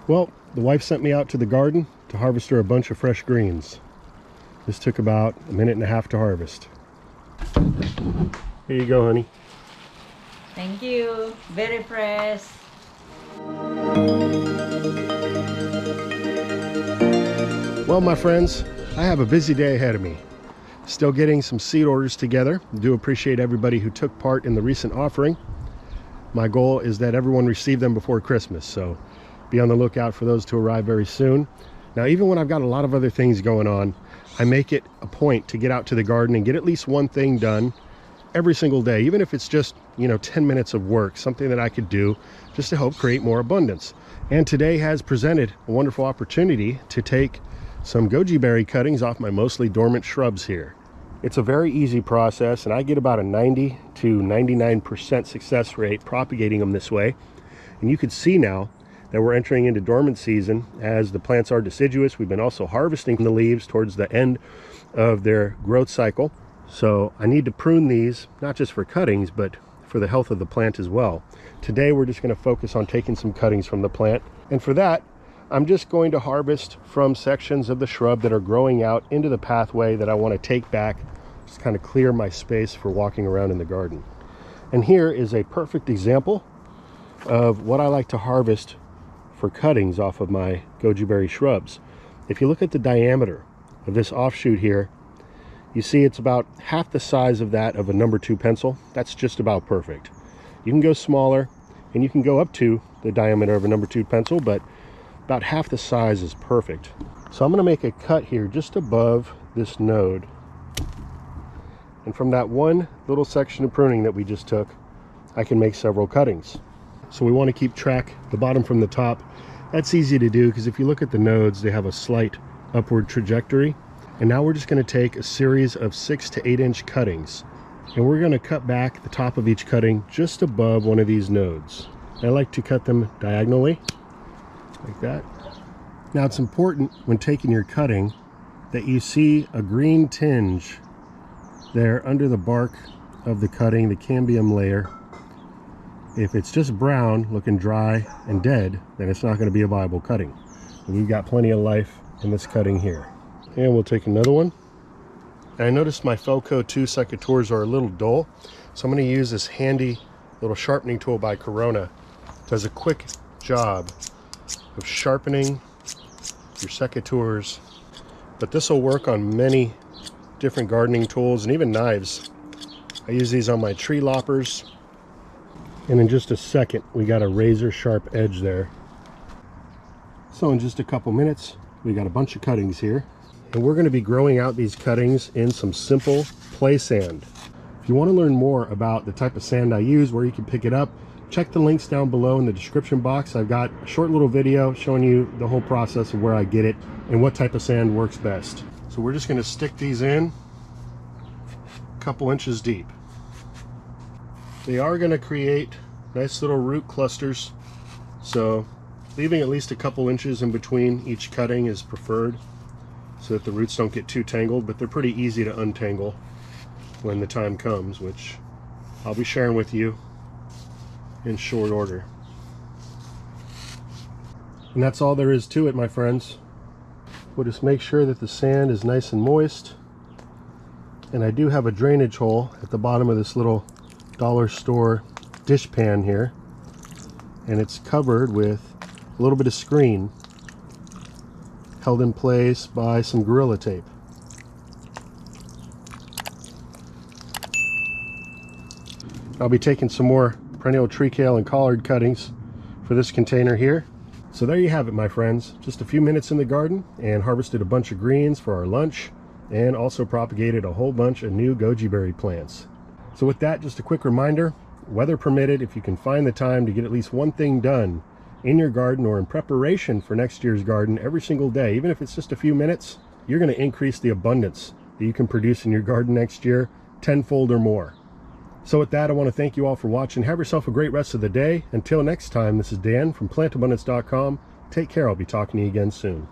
Well, the wife sent me out to the garden to harvest her a bunch of fresh greens. This took about a minute and a half to harvest. Here you go, honey. Thank you. Very fresh. Well, my friends, I have a busy day ahead of me. Still getting some seed orders together. I do appreciate everybody who took part in the recent offering. My goal is that everyone receive them before Christmas, so be on the lookout for those to arrive very soon. Now, even when I've got a lot of other things going on, I make it a point to get out to the garden and get at least one thing done every single day, even if it's just, 10 minutes of work, something that I could do just to help create more abundance. And today has presented a wonderful opportunity to take some goji berry cuttings off my mostly dormant shrubs here. It's a very easy process, and I get about a 90 to 99% success rate propagating them this way. And you can see now that we're entering into dormant season as the plants are deciduous. We've been also harvesting the leaves towards the end of their growth cycle. So I need to prune these, not just for cuttings, but for the health of the plant as well. Today we're just going to focus on taking some cuttings from the plant. And for that, I'm just going to harvest from sections of the shrub that are growing out into the pathway that I want to take back, just kind of clear my space for walking around in the garden. And here is a perfect example of what I like to harvest for cuttings off of my goji berry shrubs. If you look at the diameter of this offshoot here, you see it's about half the size of that of a number 2 pencil. That's just about perfect. You can go smaller and you can go up to the diameter of a number 2 pencil, but about half the size is perfect. So I'm going to make a cut here just above this node. And from that one little section of pruning that we just took, I can make several cuttings. So we want to keep track the bottom from the top. That's easy to do because if you look at the nodes, they have a slight upward trajectory. And now we're just going to take a series of 6 to 8 inch cuttings, and we're going to cut back the top of each cutting just above one of these nodes. I like to cut them diagonally like that. Now it's important when taking your cutting that you see a green tinge there under the bark of the cutting, the cambium layer. If it's just brown, looking dry and dead, then it's not going to be a viable cutting. But we've got plenty of life in this cutting here. And we'll take another one. And I noticed my 𝗙𝗃𝗃 secateurs are a little dull, so I'm going to use this handy little sharpening tool by Corona. It does a quick job of sharpening your secateurs, but this will work on many different gardening tools and even knives. I use these on my tree loppers, and in just a second we got a razor sharp edge there. So in just a couple minutes we got a bunch of cuttings here, and we're going to be growing out these cuttings in some simple play sand. If you want to learn more about the type of sand I use, where you can pick it up, check the links down below in the description box. I've got a short little video showing you the whole process of where I get it and what type of sand works best. So we're just going to stick these in a couple inches deep. They are going to create nice little root clusters, so leaving at least a couple inches in between each cutting is preferred so that the roots don't get too tangled, but they're pretty easy to untangle when the time comes, which I'll be sharing with you in short order. And that's all there is to it, my friends. We'll just make sure that the sand is nice and moist. And I do have a drainage hole at the bottom of this little dollar store dish pan here, and it's covered with a little bit of screen held in place by some Gorilla Tape. I'll be taking some more perennial tree kale and collard cuttings for this container here. So there you have it, my friends. Just a few minutes in the garden and harvested a bunch of greens for our lunch, and also propagated a whole bunch of new goji berry plants. So with that, just a quick reminder, weather permitted, if you can find the time to get at least one thing done in your garden or in preparation for next year's garden every single day, even if it's just a few minutes, you're going to increase the abundance that you can produce in your garden next year tenfold or more. So with that, I want to thank you all for watching. Have yourself a great rest of the day. Until next time, this is Dan from plantabundance.com. Take care. I'll be talking to you again soon.